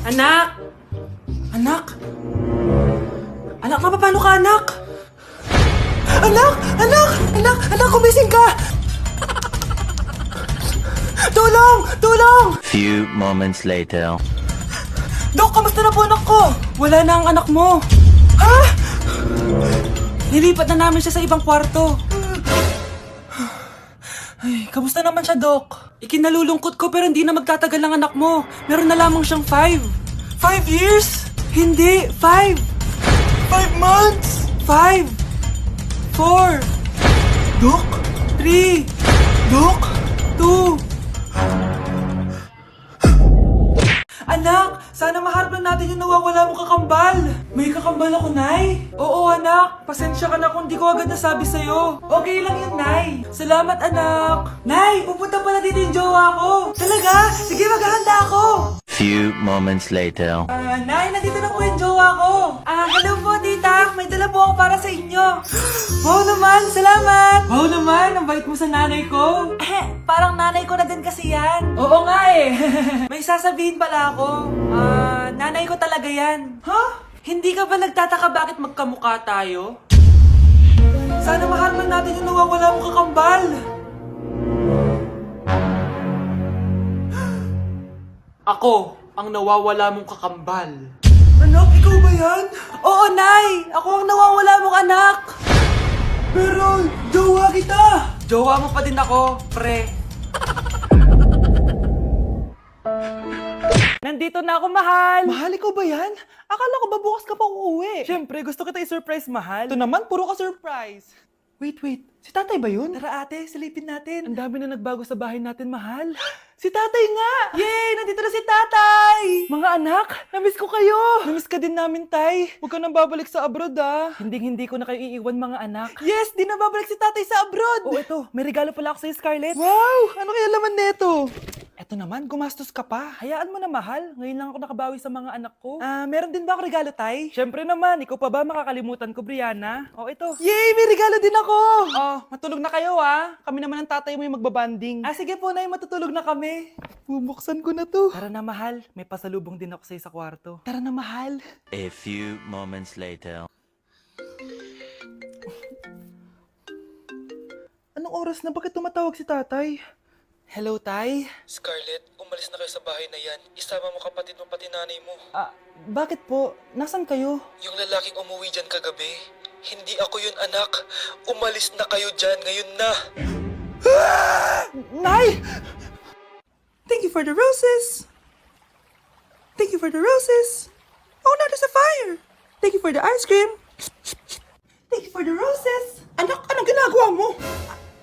Anak! Anak! Anak, paano ka, anak? Anak! Anak! Anak! Anak, gumising ka! Tulong! Tulong! Few moments later. Dok, kamusta na po anak ko? Wala na ang anak mo. Ha? Nilipat na namin siya sa ibang kwarto. Ay, kamusta naman siya, Dok? Ikinalulungkot ko pero hindi na magtatagal ang anak mo. Meron na lamang siyang 5. 5 years? Hindi, 5. 5 months? 5. 4. Dok? 3. Dok? 2. Anak, sana maharap na natin yung nawawala mong kakambal. May kakambal ako, Nay? Oo, anak. Pasensya ka na kung di ko agad nasabi sa'yo. Okay lang yun, Nay. Salamat, anak. Nay, pupunta pala dito yung jowa ko. Talaga? Sige, maghahanda ako. Few moments later. Nay, nandito na po yung jowa ko. Hello po, tita. May dala po ako para sa inyo. Wow naman, salamat. Wow naman, ang bait mo sa nanay ko. Parang nanay ko na din kasi yan. Oo nga eh. May sasabihin pala ako. Nanay ko talaga yan. Ha? Hindi ka ba nagtataka bakit magkamukha tayo? Sana maharman natin yung nawawala mong kakambal. Ako, ang nawawala mong kakambal. Anak, ikaw ba yan? Oo, Nay! Ako ang nawawala mong anak! Pero, jowa kita! Jowa mo pa din ako, pre. Nandito na ako, mahal! Mahal, ikaw ba yan? Akala ko ba bukas ka pa uuwi? Siyempre, gusto kita i-surprise, mahal. Ito naman, puro ka surprise. Wait. Si tatay ba yun? Tara ate, silipin natin. Ang dami na nagbago sa bahay natin, mahal. Si tatay nga! Yay! Nandito na si tatay! Mga anak, namiss ko kayo! Namiss ka din namin, tay. Huwag ka nang babalik sa abroad, ah. Hindi ko na kayo iiwan, mga anak. Yes! Di na babalik si tatay sa abroad! Oh, ito. May regalo pala ako sa'yo, Scarlett. Wow! Ano kaya laman neto? Eto naman, gumastos ka pa. Hayaan mo na, mahal. Ngayon lang ako nakabawi sa mga anak ko. Meron din ba ako regalo, tay? Siyempre naman. Ikaw pa ba makakalimutan ko, Brianna? Oh, ito. Yay! May regalo din ako! Oh, matulog na kayo, ah. Kami naman ang tatay mo yung magbabanding. Sige po, Nay. Matutulog na kami. Bubuksan ko na to. Tara na, mahal. May pasalubong din ako sa'yo sa kwarto. Tara na, mahal. A few moments later. Anong oras na? Bakit tumatawag si tatay? Hello, tay? Scarlett, umalis na kayo sa bahay na yan. Isama mo kapatid mo pati nanay mo. Bakit po? Nasaan kayo? Yung lalaking umuwi dyan kagabi, hindi ako yun anak. Umalis na kayo dyan ngayon na. Nay! Thank you for the roses. Thank you for the roses. Oh, now there's a fire. Thank you for the ice cream. Thank you for the roses. Anak, anong ginagawa mo?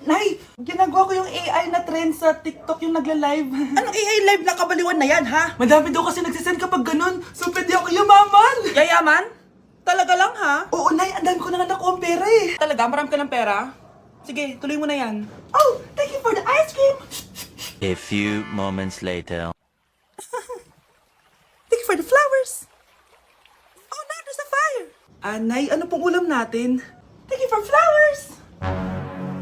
Nay, ginagawa ko yung AI na trend sa TikTok yung nagla-live. Anong AI live na kabaliwan na yan, ha? Madami daw kasi nagsisend kapag ganun. So, pwede ako yumaman. Yayaman? Talaga lang, ha? Oo, Nay. Ang dami ko na nga nakuha ang pera, eh. Talaga? Marami ka ng pera? Sige, tuloy mo na yan. Oh, thank you for the ice cream. A few moments later. Thank you for the flowers. Oh, now there's a fire. Nay, ano pong ulam natin? Thank you for flowers.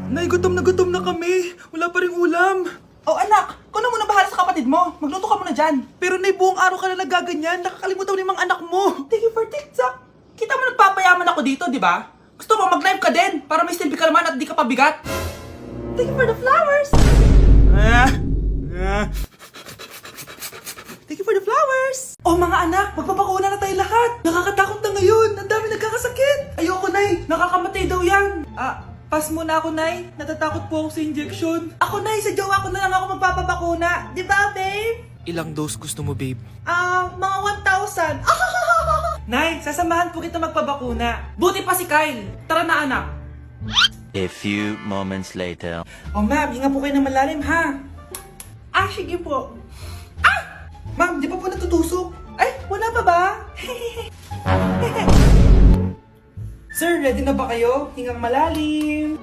Nay, gutom na kami. Wala pa ring ulam. Oh, anak, kung na muna bahala sa kapatid mo. Magluto ka muna dyan. Pero Nay, buong araw ka na nagaganyan. Nakakalimutan mo yung mga anak mo. Thank you for TikTok. Kita mo nagpapayaman ako dito, di ba? Gusto mo mag-live ka din para may silbi ka naman at di ka pabigat. Thank you for the flowers. Thank you for the flowers. Oh, mga anak, magpapakuna na tayo lahat. Nakakatakot na ngayon. Ang dami nagkakasakit. Ayoko, Nay. Nakakamatay daw yan. Pass muna ako, Nay. Natatakot po ako sa injection. Ako, Nay, sa jowa ko na lang ako magpapabakuna. Di ba, babe? Ilang dose gusto mo, babe? Mga 1,000. Nay, sasamahan po kita magpabakuna. Buti pa si Kyle. Tara na, anak. A few moments later. Oh, ma'am, hinga po kayo ng malalim, ha? Sige po. Ma'am, di pa po natutusok? Ay, wala pa ba? Sir, ready na ba kayo? Hingang malalim.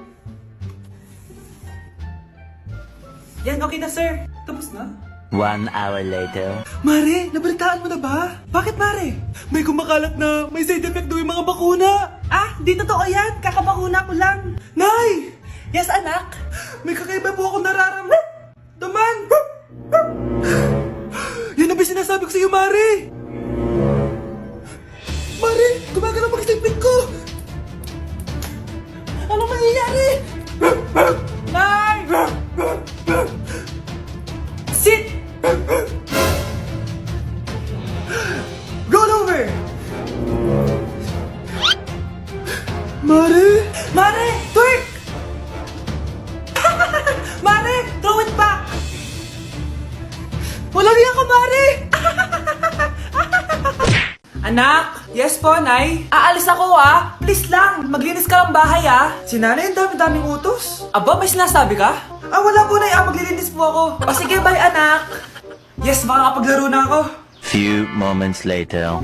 Yan, okay na, sir. Tapos na? 1 hour later. Mare, nabalitaan mo na ba? Bakit, Mare? May kumakalat na may side effect daw yung mga bakuna. Di totoo yan. Kakabakuna ko lang. Nay! Yes, anak? May kakaiba po ako nararamdaman. Yan ang ba sinasabi ko sa iyo, Mare? mag-isipin ko! Anong nangyayari? Nay! Sit! Roll over! Mare! Mare! Twerk! Mare! Throw it back! Walang iya ka, Mare! Anak! Yes po, Nay? Aalis ako, ah! Please lang! Maglinis ka ng bahay, ah! Si Nanay, ang dami-daming utos. Aba, may sinasabi ka? Wala po, Nay. Maglilinis po ako. O sige, bye, anak! Yes, makakapaglaro na ako. Few moments later.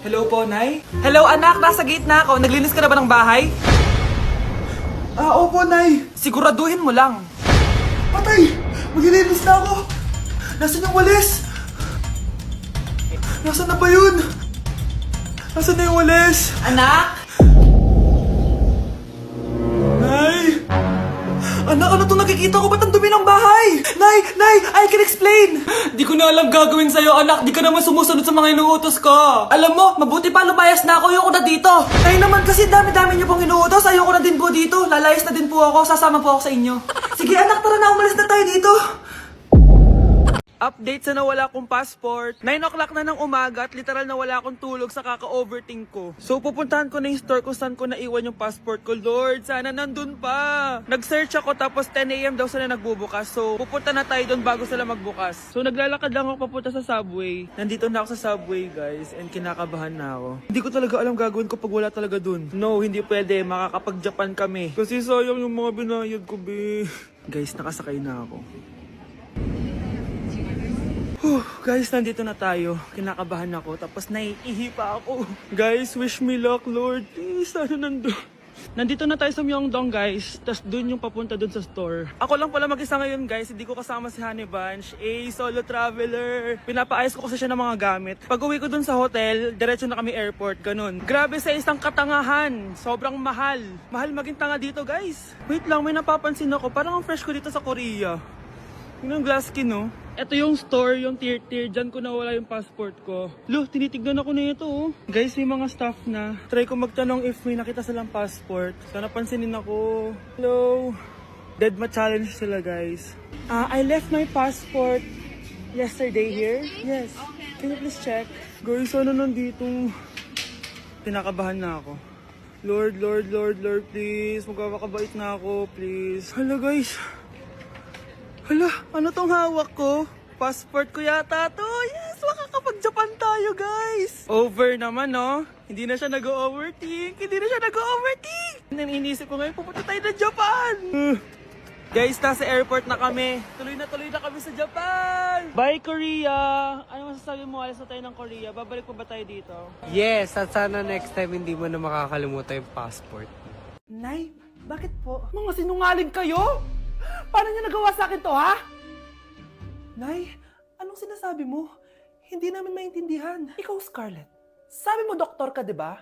Hello po, Nay? Hello, anak! Nasa gate na ako. Naglinis ka na ba ng bahay? Opo, Nay. Siguraduhin mo lang. Patay! Maglilinis na ako! Nasaan yung walis? Nasaan na ba yun? Nasaan na yung walis? Anak? Nay! Anak, ano to nakikita ko? Ba't ang dumi ng bahay? Nay! Nay! I can explain! Di ko na alam gagawin sa'yo, anak. Di ka naman sumusunod sa mga inuutos ko. Alam mo, mabuti pa lumayas na ako. Ayoko na dito. Nay naman kasi dami-dami niyo pong inuutos. Ayoko na din po dito. Lalayas na din po ako. Sasama po ako sa inyo. Sige anak, tara na. Umalis na tayo dito. Update sa nawala kong passport. 9 o'clock na ng umaga at literal na wala akong tulog sa kaka-overthink ko. So pupuntahan ko na yung store kung saan ko naiwan yung passport ko. Lord, sana nandun pa. Nag-search ako tapos 10 a.m. daw sila nagbubukas. So pupunta na tayo doon bago sila magbukas. So naglalakad lang ako papunta sa subway. Nandito na ako sa subway, guys, and kinakabahan na ako. Hindi ko talaga alam gagawin ko pag wala talaga dun. No, hindi pwede. Makakapag-Japan kami. Kasi sayang yung mga binayad ko, be. Guys, nakasakay na ako. Guys, nandito na tayo. Kinakabahan ako. Tapos naiihi pa ako. Guys, wish me luck, Lord. Please, sana nandun. Nandito na tayo sa Myeongdong, guys. Tapos dun yung papunta dun sa store. Ako lang pala mag-isa ngayon, guys. Hindi ko kasama si Honey Bunch. Solo traveler. Pinapaayos ko kasi siya ng mga gamit. Pag uwi ko dun sa hotel, diretso na kami airport. Ganun. Grabe sa isang katangahan. Sobrang mahal. Mahal maging tanga dito, guys. Wait lang, may napapansin ako. Parang ang fresh ko dito sa Korea. Yun ang glass skin, no? Ito yung store, yung tier-tier. Diyan ko nawala yung passport ko. Lo, tinitignan ako na ito, oh. Guys, may mga staff na. Try ko magtanong if may nakita silang passport. Sana pansinin ako. Hello? Deadma challenge sila, guys. I left my passport yesterday here. Yes. Can you please check? Guys, ano nandito? Pinakabahan na ako. Lord, please. Magkakabait na ako, please. Hala, guys. Hala, ano tong hawak ko? Passport ko yata to. Yes, makakapag-Japan tayo, guys. Over naman, no? Hindi na siya nag-overthink. Inisip ko ngayon, pupunta tayo ng Japan. Guys, nasa airport na kami. Tuloy na kami sa Japan. Bye, Korea. Ano masasabi mo? Alis na tayo ng Korea. Babalik pa ba tayo dito? Yes, at sana next time hindi mo na makakalimutan yung passport. Nay, bakit po? Mga sinungaling kayo? Paano niya nagawa sa akin to, ha? Nay, anong sinasabi mo? Hindi namin maintindihan. Ikaw, Scarlett. Sabi mo doktor ka, di ba?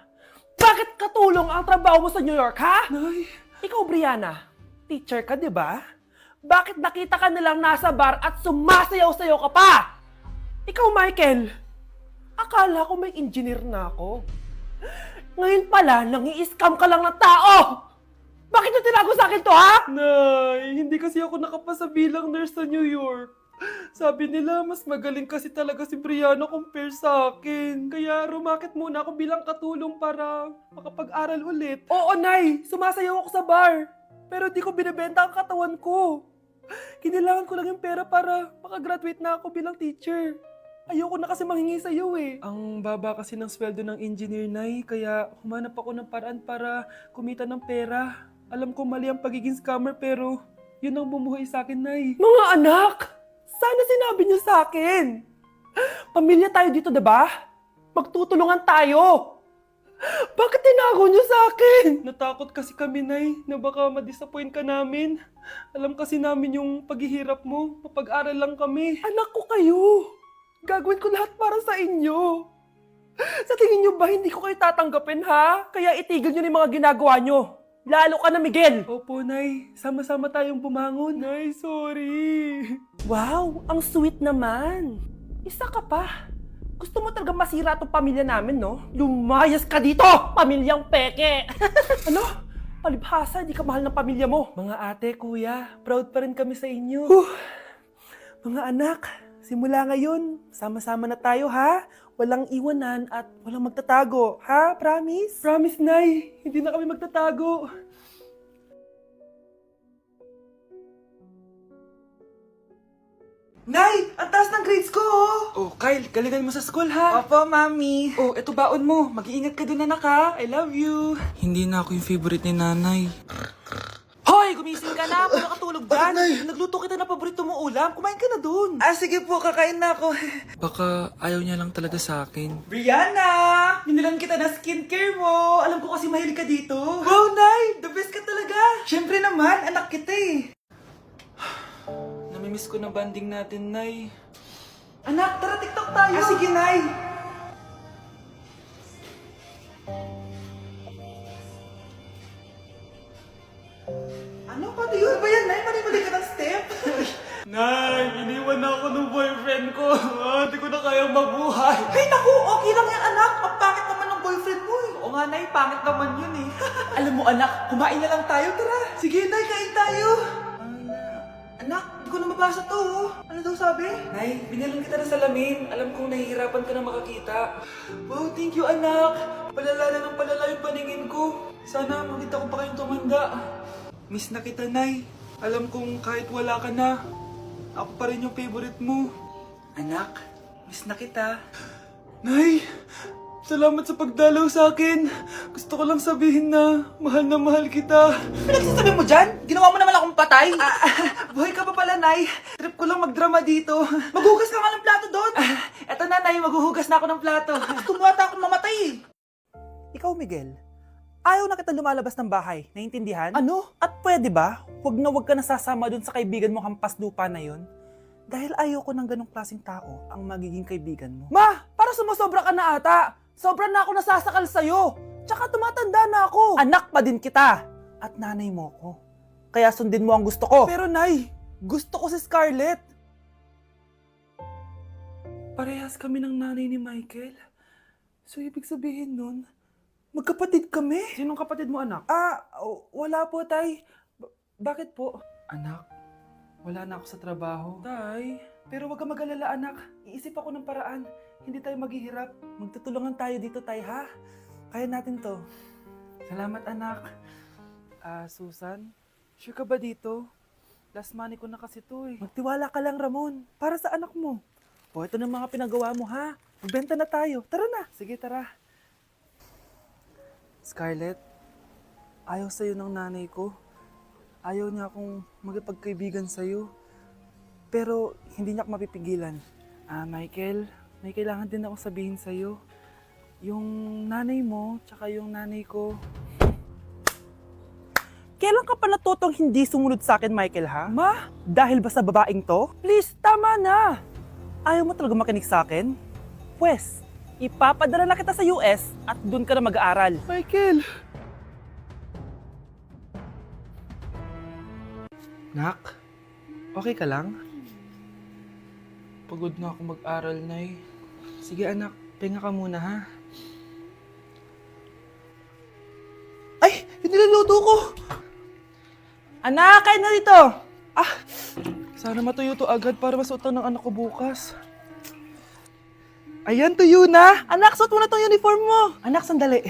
Bakit katulong ang trabaho mo sa New York, ha? Nay. Ikaw, Brianna. Teacher ka, di ba? Bakit nakita ka nilang nasa bar at sumasayaw-sayaw ka pa? Ikaw, Michael. Akala ko may engineer na ako. Ngayon pala, nangi-scam ka lang ng tao! Bakit niyo tinago sa akin to, ha? Nay, hindi kasi ako nakapasa bilang nurse sa New York. Sabi nila, mas magaling kasi talaga si Brianna compare sa akin. Kaya rumakit muna ako bilang katulong para makapag-aral ulit. Oo, Nay. Sumasayaw ako sa bar. Pero di ko binibenta ang katawan ko. Kailangan ko lang yung pera para makagraduate na ako bilang teacher. Ayoko na kasi manghingi sa'yo eh. Ang baba kasi ng sweldo ng engineer, Nay. Kaya humanap ako ng paraan para kumita ng pera. Alam ko mali ang pagiging scammer pero yun ang bumuhay sa akin, Nay. Mga anak! Sana sinabi niyo sa akin. Pamilya tayo dito, diba? Magtutulungan tayo. Bakit tinago niyo sa akin? Natakot kasi kami, Nay, na baka ma-disappoint ka namin. Alam kasi namin yung paghihirap mo. Mapag-aral lang kami. Anak ko kayo. Gagawin ko lahat para sa inyo. Sa tingin niyo ba hindi ko kayo tatanggapin, ha? Kaya itigil niyo na yung mga ginagawa niyo. Lalo ka na, Miguel! Opo, Nay. Sama-sama tayong bumangon. Nay, sorry. Wow, ang sweet naman. Isa ka pa. Gusto mo talaga masira tong pamilya namin, no? Lumayas ka dito! Pamilyang peke! Ano? Palibhasa, di ka mahal ng pamilya mo. Mga ate, kuya, proud pa rin kami sa inyo. Mga anak, simula ngayon, sama-sama na tayo ha? Walang iwanan at walang magtatago, ha? Promise? Promise, Nay. Hindi na kami magtatago. Nay, ang taas ng grades ko, oh! Oh, Kyle, galingan mo sa school, ha? Opo, Mami. Oh, eto baon mo. Mag-iingat ka dun, anak, ha? I love you. Hindi na ako yung favorite ni Nanay. Hoy, gumising ka na. Wala ka tulog dyan. Nagluto kita na paborito mo ulam. Kumain ka na dun. Ah, sige po. Kakain na ako. Baka ayaw niya lang talaga sa akin. Brianna! Binilan kita na skincare mo. Alam ko kasi mahilig ka dito. Wow, Nay! The best ka talaga. Siyempre naman, anak kita eh. Namimiss ko na banding natin, Nay. Anak, tara TikTok tayo. Ah, sige, Nay. Ano? Pati yun ba yan, Nay? Mali-mali ka ng step? Nay, iniwan na ako ng boyfriend ko. Hindi ko na kayang mabuhay. Ay, naku! Okay lang yan, anak. Ang pangit naman ng boyfriend mo eh. Oo nga, Nay. Pangit naman yun eh. Alam mo, anak, kumain na lang tayo. Tara. Sige, Nay. Kain tayo. Anak, hindi ko na mabasa to. Oh. Ano daw sabi? Nay, binalan kita ng salamin. Alam kong nahihirapan ka na makakita. Wow, thank you, anak. Palala na ng palala yung paningin ko. Sana makita ko pa kayong tumanda. Miss na kita, Nay. Alam kong kahit wala ka na, ako pa rin yung favorite mo. Anak, miss na kita. Nay, salamat sa pagdalaw sa akin. Gusto ko lang sabihin na mahal kita. Pinagsasabi mo dyan? Ginawa mo naman akong patay. Buhay ka pa pala, Nay. Trip ko lang magdrama dito. Maghugas ka nga ng plato doon. Eto na, Nay. Maghuhugas na ako ng plato. Tumata akong mamatay eh. Ikaw, Miguel. Ayaw na kita lumalabas ng bahay. Naiintindihan? Ano? At pwede ba? Huwag ka nasasama dun sa kaibigan mo hampas lupa na yon. Dahil ayoko ng ganong klaseng tao ang magiging kaibigan mo. Ma! Para sumusobra ka na ata! Sobra na ako nasasakal sa'yo! Tsaka tumatanda na ako! Anak pa din kita! At nanay mo ko. Kaya sundin mo ang gusto ko. Pero Nay, gusto ko si Scarlett! Parehas kami ng nanay ni Michael. So ibig sabihin nun, magkapatid kami? Sinong kapatid mo, anak? Wala po, Tay. Bakit po? Anak, wala na ako sa trabaho. Tay, pero wag ka mag-alala, anak. Iisip ako ng paraan. Hindi tayo maghihirap. Magtutulungan tayo dito, Tay, ha? Kaya natin to. Salamat, anak. Susan, sure ka ba dito? Last money ko na kasi to eh. Magtiwala ka lang, Ramon. Para sa anak mo. O, ito na mga pinagawa mo, ha? Magbenta na tayo. Tara na. Sige, tara. Scarlett, ayaw sa'yo ng nanay ko. Ayaw niya akong magipagkaibigan sa'yo. Pero hindi niya ako mapipigilan. Michael, may kailangan din akong sabihin sa'yo. Yung nanay mo, tsaka yung nanay ko. Kailan ka pa natutong hindi sumunod sa akin, Michael, ha? Ma, dahil ba sa babaeng to? Please, tama na! Ayaw mo talaga makinig sa akin? Pwes, ipapadala na kita sa US at doon ka na mag-aaral. Michael! Nak, okay ka lang? Pagod na ako mag-aral, Nay. Sige anak, pinga ka muna ha. Ay! Yung niluluto ko! Anak, kain na dito! Sana matuyo to agad para masuotan ng anak ko bukas. Ayan, tuyo na! Anak, suot mo na tong uniform mo! Anak, sandali.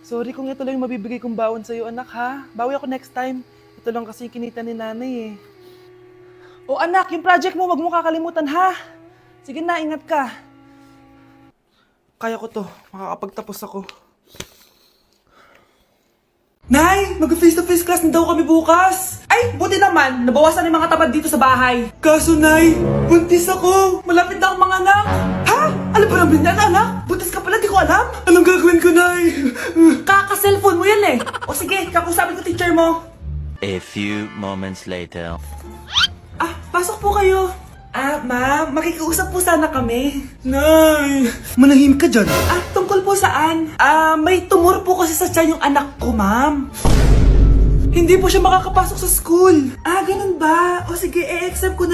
Sorry kung ito lang yung mabibigay kong bawon sa'yo, anak, ha? Bawi ako next time. Ito lang kasi yung kinita ni nanay, eh. O anak, yung project mo, wag mo kakalimutan, ha? Sige na, ingat ka. Kaya ko to. Makakapagtapos ako. Nay! Mag-face-to-face class na daw kami bukas! Ay, buti naman! Nabawasan yung mga tabad dito sa bahay. Kaso, Nay, buntis ako! Malapit na akong manganak! Ha? Alam ba namin yan, anak? Buntis ka pala, di ko alam! Anong gagawin ko, Nay? Kaka-cellphone mo yan, eh! O sige, kakusapin ko teacher mo. A few moments later. Pasok po kayo. Ma'am, makikiusap po sana kami. Nay! Manahimik ka dyan. Tungkol po saan? May tumor po kasi sa tiyan yung anak ko, ma'am. Hindi po siya makakapasok sa school. Ganun ba? O sige, i-accept ko na